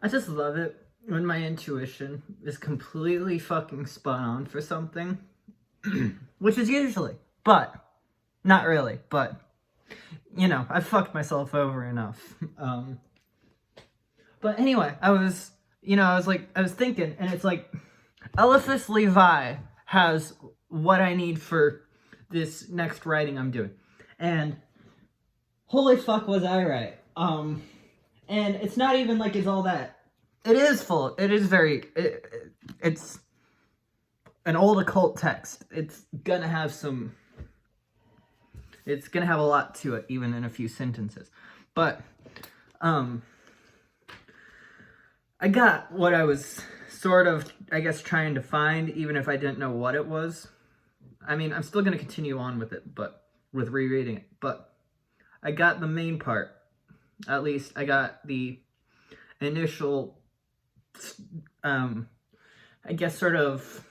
I just love it when my intuition is completely fucking spot on for something. Which is usually, but not really, but you know, I've fucked myself over enough. But anyway, I was thinking, and it's like, Eliphas Levi has what I need for this next writing I'm doing. And holy fuck was I right. And it's not even like it's all that. It is full. It is it's an old occult text. It's gonna have a lot to it, even in a few sentences. But, I got what I was sort of, I guess, trying to find, even if I didn't know what it was. I mean, I'm still going to continue on with it, but with rereading it. But I got the main part. At least I got the initial, I guess, sort of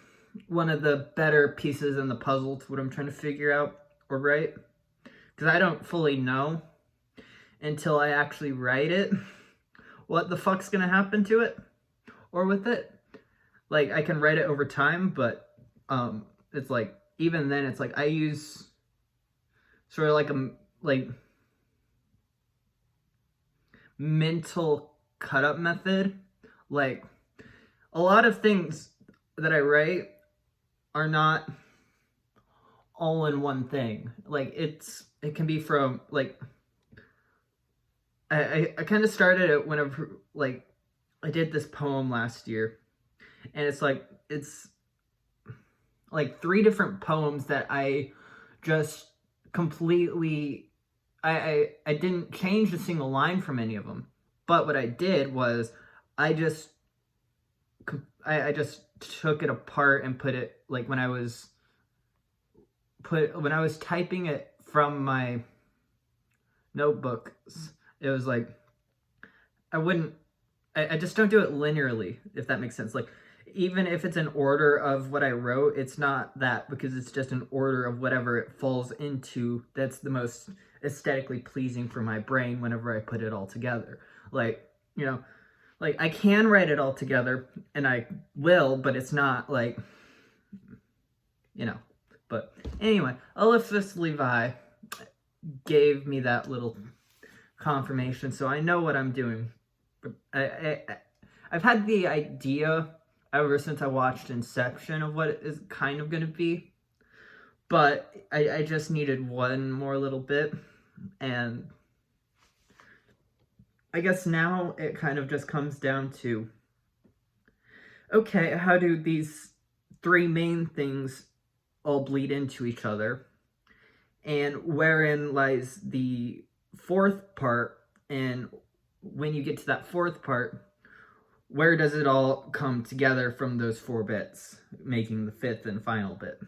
one of the better pieces in the puzzle to what I'm trying to figure out or write. Because I don't fully know until I actually write it what the fuck's gonna happen to it or with it. Like, I can write it over time, but it's like, even then, it's like I use sort of like a mental cut up method. Like, a lot of things that I write are not all in one thing. Like, it can be from, like, I kind of started it whenever, like, I did this poem last year, and it's like 3 different poems that I just completely, I didn't change a single line from any of them, but what I did was I just took it apart and put it, like, when I was typing it from my notebooks, it was like, I just don't do it linearly, if that makes sense. Like, even if it's an order of what I wrote, it's not that, because it's just an order of whatever it falls into that's the most aesthetically pleasing for my brain whenever I put it all together. Like, you know, like, I can write it all together, and I will, but it's not like, you know. But anyway, Eliphas Levi gave me that little confirmation, so I know what I'm doing. I've had the idea ever since I watched Inception of what it is kind of going to be, but I just needed one more little bit, and I guess now it kind of just comes down to, okay, how do these 3 main things all bleed into each other, and wherein lies the 4th part, and when you get to that 4th part, where does it all come together from those 4 bits, making the 5th and final bit?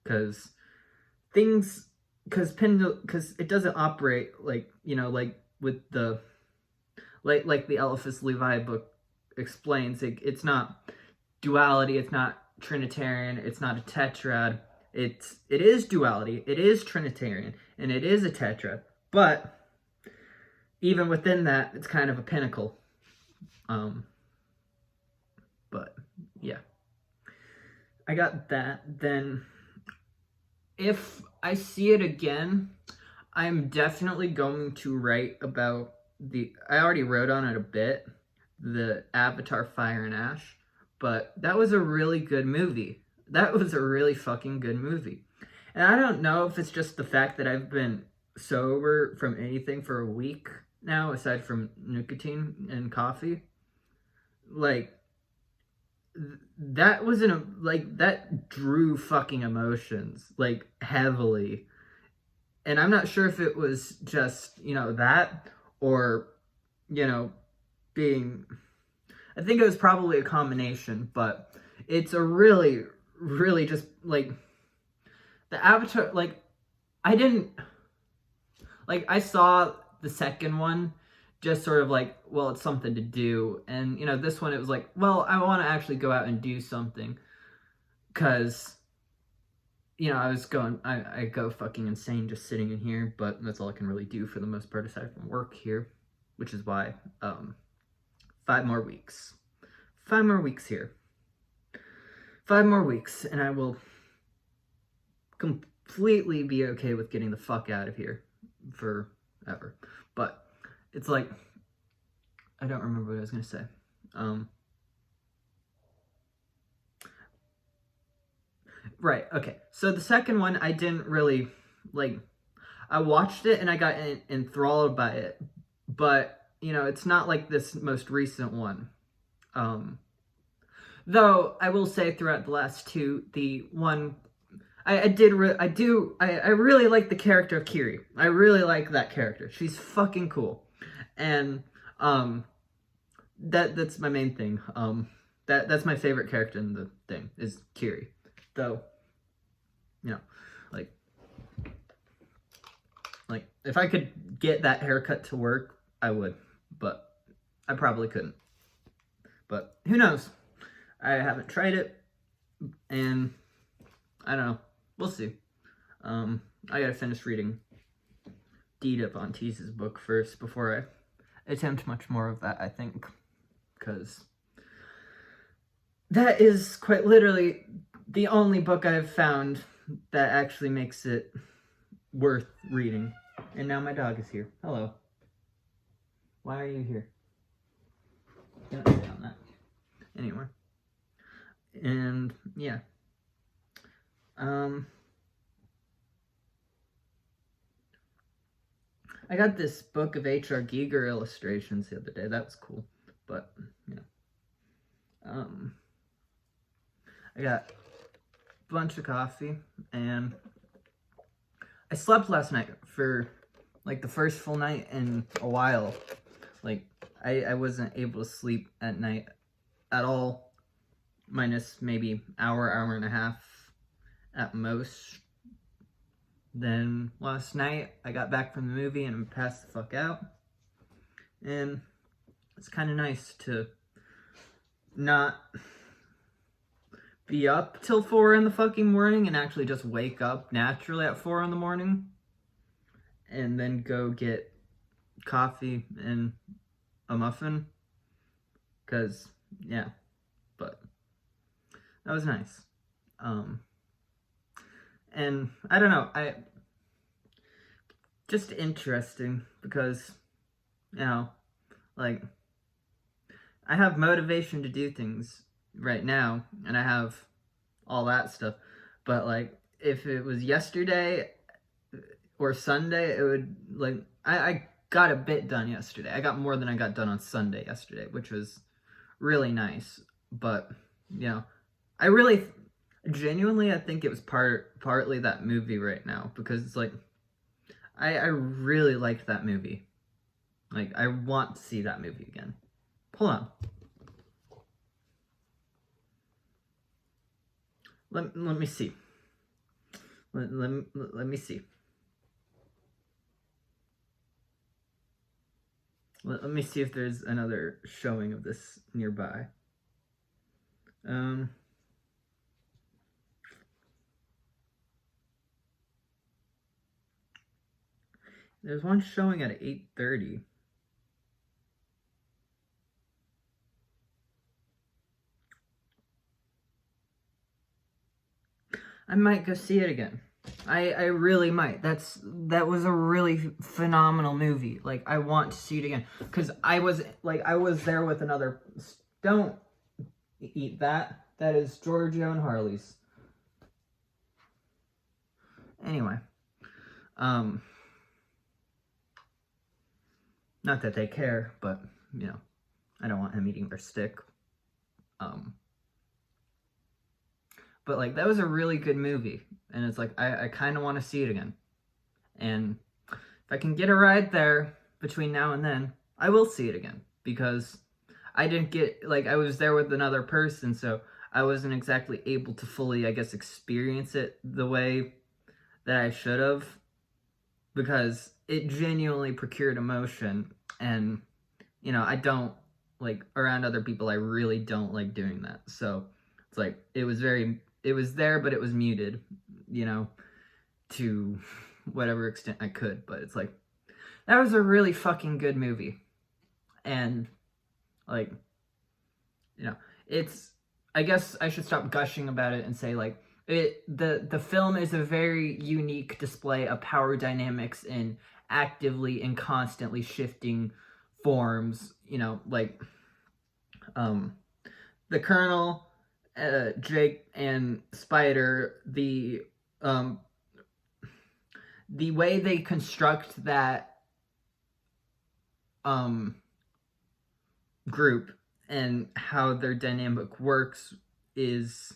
Because it doesn't operate like, you know, like with the, like the Eliphas Levi book explains, it's not duality, it's not Trinitarian, it's not a tetrad. It is duality, it is Trinitarian, and it is a tetrad, but even within that, it's kind of a pinnacle. But yeah, I got that. Then if I see it again, I'm definitely going to write about I already wrote on it a bit, the Avatar Fire and Ash, but that was a really good movie. That was a really fucking good movie. And I don't know if it's just the fact that I've been sober from anything for a week now, aside from nicotine and coffee. Like, that was that drew fucking emotions, like, heavily. And I'm not sure if it was just, you know, that, or, you know, I think it was probably a combination, but it's a really, really just, like, the Avatar, like, I saw the second one just sort of like, well, it's something to do. And, you know, this one, it was like, well, I want to actually go out and do something. Because, you know, I go fucking insane just sitting in here, but that's all I can really do for the most part aside from work here. Which is why, 5 more weeks. 5 more weeks here. 5 more weeks, and I will completely be okay with getting the fuck out of here forever. But it's like, I don't remember what I was gonna say. Right, okay. So the second one, I didn't really, like, I watched it and I got enthralled by it. But, you know, it's not like this most recent one. Though, I will say throughout the last two, the one, I really like the character of Kiri. I really like that character. She's fucking cool. And, that's my main thing. That's my favorite character in the thing, is Kiri. Though, you know, like, if I could get that haircut to work, I would. But I probably couldn't. But who knows? I haven't tried it. And I don't know. We'll see. I gotta finish reading Deedip on Tease's book first before I attempt much more of that, I think. Because that is quite literally the only book I've found that actually makes it worth reading. And now my dog is here. Hello. Why are you here? Don't stay on that. Anyway. And, yeah. I got this book of H.R. Giger illustrations the other day. That was cool. But, you know. I got a bunch of coffee, and I slept last night for, like, the first full night in a while. Like, I wasn't able to sleep at night at all, minus maybe hour and a half at most. Then last night, I got back from the movie and passed the fuck out. And it's kind of nice to not be up till 4 in the fucking morning and actually just wake up naturally at 4 in the morning and then go get coffee and a muffin. Because, yeah, but that was nice. And I don't know, just interesting because, you know, like, I have motivation to do things right now, and I have all that stuff, but, like, if it was yesterday or Sunday, it would, like, I got a bit done yesterday. I got more than I got done on Sunday yesterday, which was really nice, but, you know, I really, genuinely, I think it was partly that movie right now, because it's like, I really liked that movie. Like, I want to see that movie again. Hold on. Let me see. Let me see. Let me see if there's another showing of this nearby. There's one showing at 8:30. I might go see it again. I really might. That was a really phenomenal movie. Like, I want to see it again. Because I was there with another... Don't eat that. That is Giorgio and Harley's. Anyway. Not that they care, but, you know, I don't want him eating their stick. But, like, that was a really good movie. And it's like, I kind of want to see it again. And if I can get a ride there between now and then, I will see it again. Because I didn't get, like, I was there with another person, so I wasn't exactly able to fully, I guess, experience it the way that I should have. Because it genuinely procured emotion. And, you know, I don't, like, around other people, I really don't like doing that. So, it's like, it was there, but it was muted, you know, to whatever extent I could. But it's like, that was a really fucking good movie. And, like, you know, it's, I guess I should stop gushing about it and say, like, the film is a very unique display of power dynamics in actively and constantly shifting forms, you know, like, the Colonel, Jake, and Spider, the way they construct that group and how their dynamic works is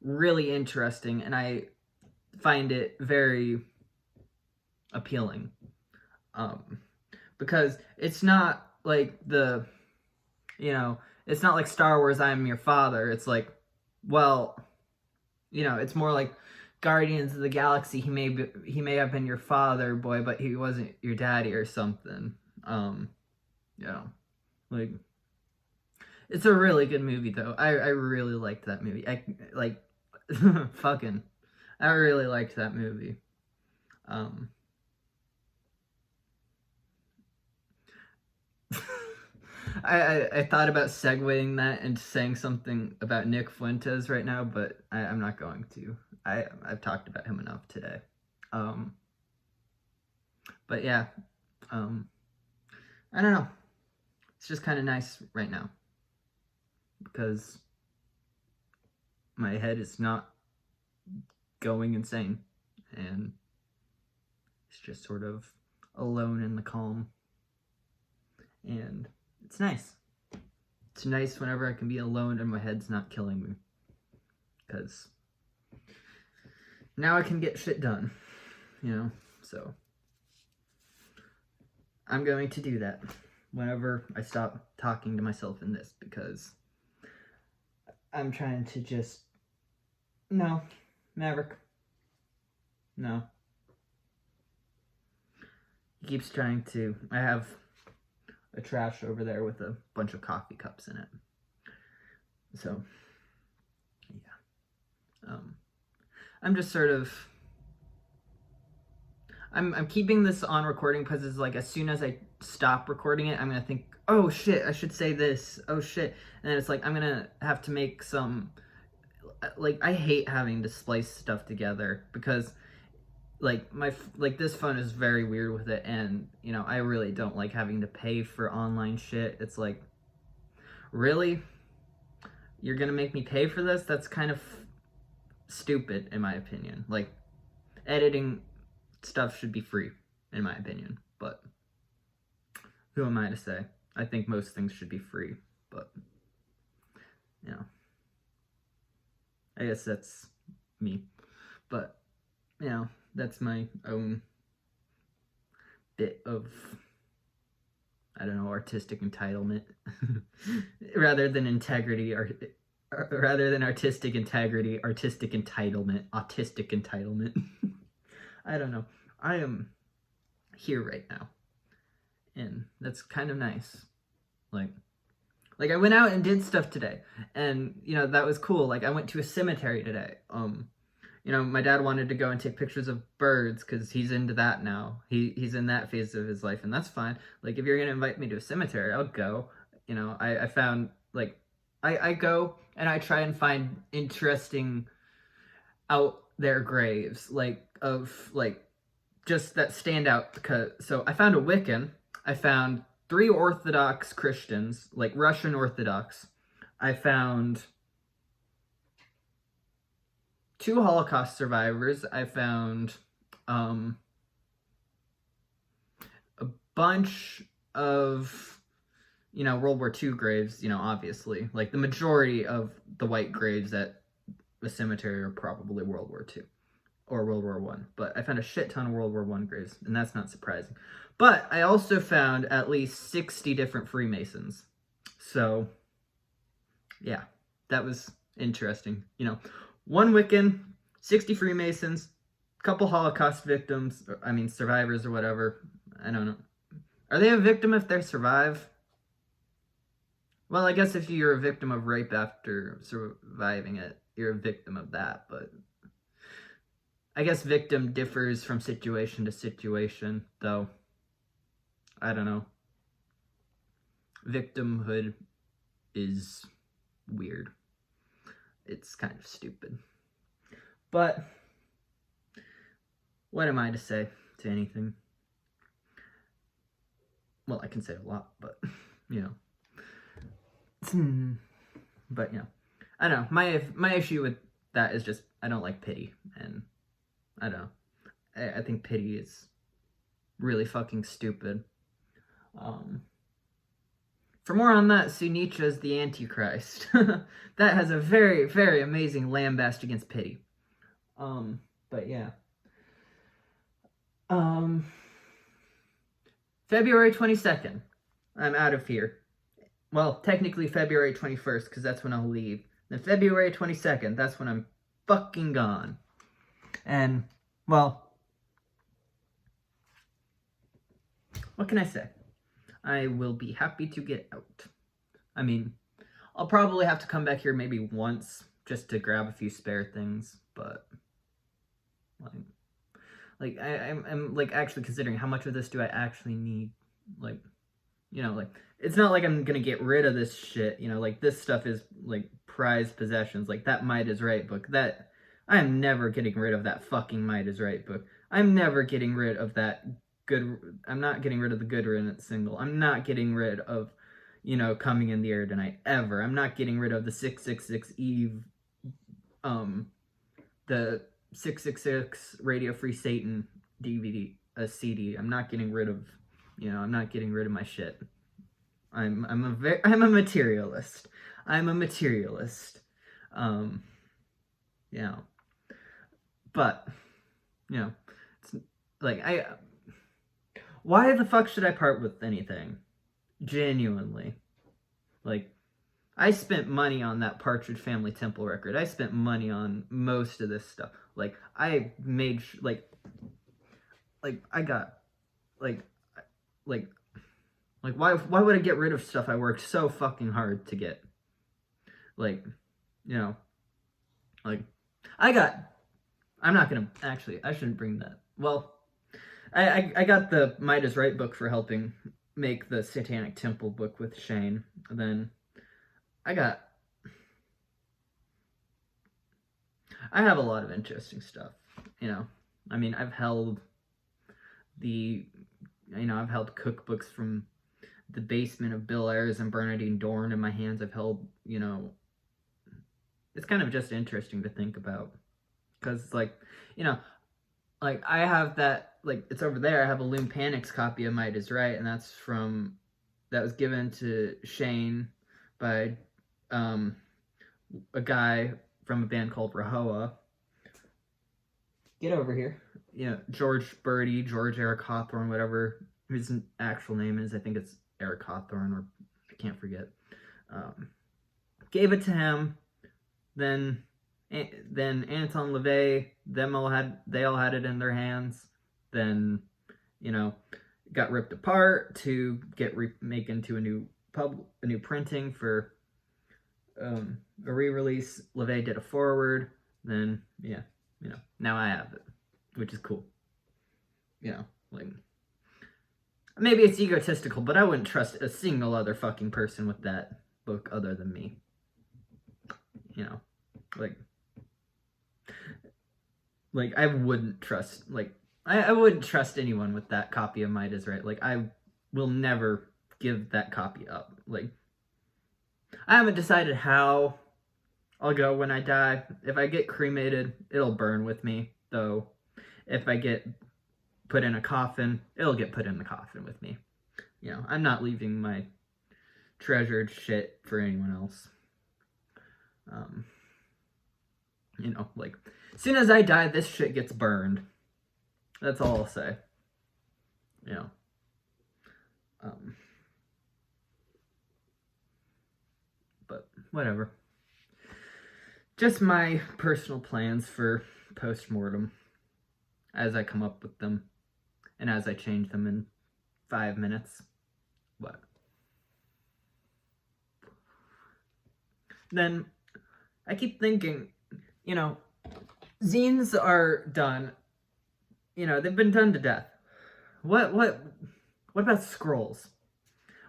really interesting, and I find it very appealing, because it's not like it's not like Star Wars, I Am Your Father. It's like, well, it's more like Guardians of the Galaxy. He may have been your father, boy, but he wasn't your daddy or something. Like, it's a really good movie though. I really liked that movie. I really liked that movie. I thought about segueing that and saying something about Nick Fuentes right now, but I'm not going to. I've talked about him enough today. But yeah, I don't know. It's just kind of nice right now because my head is not going insane, and it's just sort of alone in the calm, and it's nice. It's nice whenever I can be alone and my head's not killing me, because now I can get shit done, so I'm going to do that whenever I stop talking to myself in this, because I'm trying to just, no, Maverick, no. He keeps trying to, I have a trash over there with a bunch of coffee cups in it. So, yeah. I'm just sort of, I'm keeping this on recording because it's like, as soon as I stop recording it, I'm going to think, oh shit, I should say this. Oh shit. And then it's like, I'm going to have to make some, like, I hate having to splice stuff together because this phone is very weird with it, and I really don't like having to pay for online shit. It's like, really? You're gonna make me pay for this? That's kind of stupid, in my opinion. Like, editing stuff should be free, in my opinion, but who am I to say? I think most things should be free, but I guess that's me. But that's my own bit of, I don't know, artistic entitlement. rather than integrity, or rather than artistic integrity, artistic entitlement, autistic entitlement. I don't know. I am here right now, and that's kind of nice. Like I went out and did stuff today, and that was cool. Like, I went to a cemetery today. My dad wanted to go and take pictures of birds because he's into that now. He's in that phase of his life, and that's fine. Like, if you're going to invite me to a cemetery, I'll go. I found, like, I go and I try and find interesting out there graves, just that stand out. So I found a Wiccan. I found 3 Orthodox Christians, like Russian Orthodox. I found 2 Holocaust survivors. I found a bunch of, World War II graves, obviously. Like, the majority of the white graves at the cemetery are probably World War II or World War I. But I found a shit ton of World War I graves, and that's not surprising. But I also found at least 60 different Freemasons. So, yeah, that was interesting. 1 Wiccan, 60 Freemasons, a couple Holocaust victims, survivors or whatever. I don't know. Are they a victim if they survive? Well, I guess if you're a victim of rape after surviving it, you're a victim of that, but I guess victim differs from situation to situation, though. I don't know. Victimhood is weird. It's kind of stupid. But what am I to say to anything? Well, I can say a lot, but, you know. But, you know, I don't know. My issue with that is just, I don't like pity. And, I don't know. I think pity is really fucking stupid. For more on that, see Nietzsche's The Antichrist. That has a very, very amazing lambast against pity. But yeah. February 22nd, I'm out of here. Well, technically February 21st, because that's when I'll leave. Then February 22nd, that's when I'm fucking gone. And, well, what can I say? I will be happy to get out. I mean, I'll probably have to come back here maybe once just to grab a few spare things, but like I'm like actually considering how much of this do I actually need. Like, you know, like it's not like I'm gonna get rid of this shit, you know, like this stuff is like prized possessions, like that Might Is Right book. That I'm never getting rid of that fucking Might Is Right book. I'm never getting rid of that I'm not getting rid of the Good Riddance single. I'm not getting rid of, you know, Coming in the Air Tonight ever. I'm not getting rid of the 666 Eve, the 666 Radio Free Satan DVD, CD. I'm not getting rid of, you know, I'm not getting rid of my shit. I'm a materialist. I'm a materialist. You know, but, you know, it's like why the fuck should I part with anything? Genuinely. Like, I spent money on that Partridge Family Temple record. I spent money on most of this stuff. Like, I made, I got, why would I get rid of stuff I worked so fucking hard to get? Like, you know, like, I'm not gonna, actually, I shouldn't bring that. Well, I got the Might Is Right book for helping make the Satanic Temple book with Shane. And then I have a lot of interesting stuff, you know. I mean, I've held cookbooks from the basement of Bill Ayers and Bernadine Dorn in my hands. I've held, you know, it's kind of just interesting to think about. Because, like, you know, like, I have that, like, it's over there. I have a Loom Panics copy of Might Is Right, and that was given to Shane by a guy from a band called Rahowa. Get over here. You know, George Eric Hawthorne, whatever his actual name is. I think it's Eric Hawthorne, or I can't forget. Gave it to him. Then Anton LaVey, they all had it in their hands. Then, you know, got ripped apart to make into a new printing for a re-release. LaVey did a forward. Then, yeah, you know, now I have it, which is cool. You know, like, maybe it's egotistical, but I wouldn't trust a single other fucking person with that book other than me. You know, like I wouldn't trust, like, I wouldn't trust anyone with that copy of Might Is Right. Like, I will never give that copy up. Like, I haven't decided how I'll go when I die. If I get cremated, it'll burn with me, though. If I get put in a coffin, it'll get put in the coffin with me. You know, I'm not leaving my treasured shit for anyone else. You know, like, as soon as I die, this shit gets burned. That's all I'll say. You know. But whatever. Just my personal plans for Post-Mortem as I come up with them and as I change them in 5 minutes. What? Then I keep thinking, you know, zines are done. You know, they've been done to death. What about scrolls?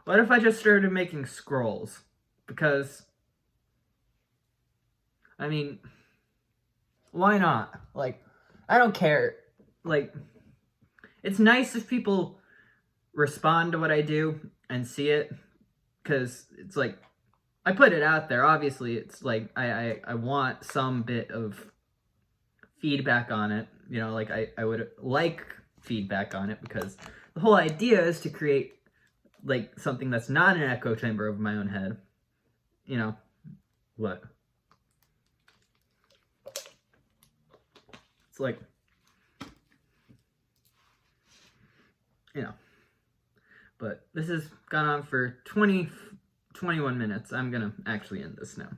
What if I just started making scrolls? Because I mean, why not? Like, I don't care. Like, it's nice if people respond to what I do and see it, because it's like, I put it out there. Obviously, it's like, I want some bit of feedback on it. You know, like, I would like feedback on it, because the whole idea is to create, like, something that's not an echo chamber of my own head. You know, what? It's like, you know, but this has gone on for 21 minutes. I'm gonna actually end this now.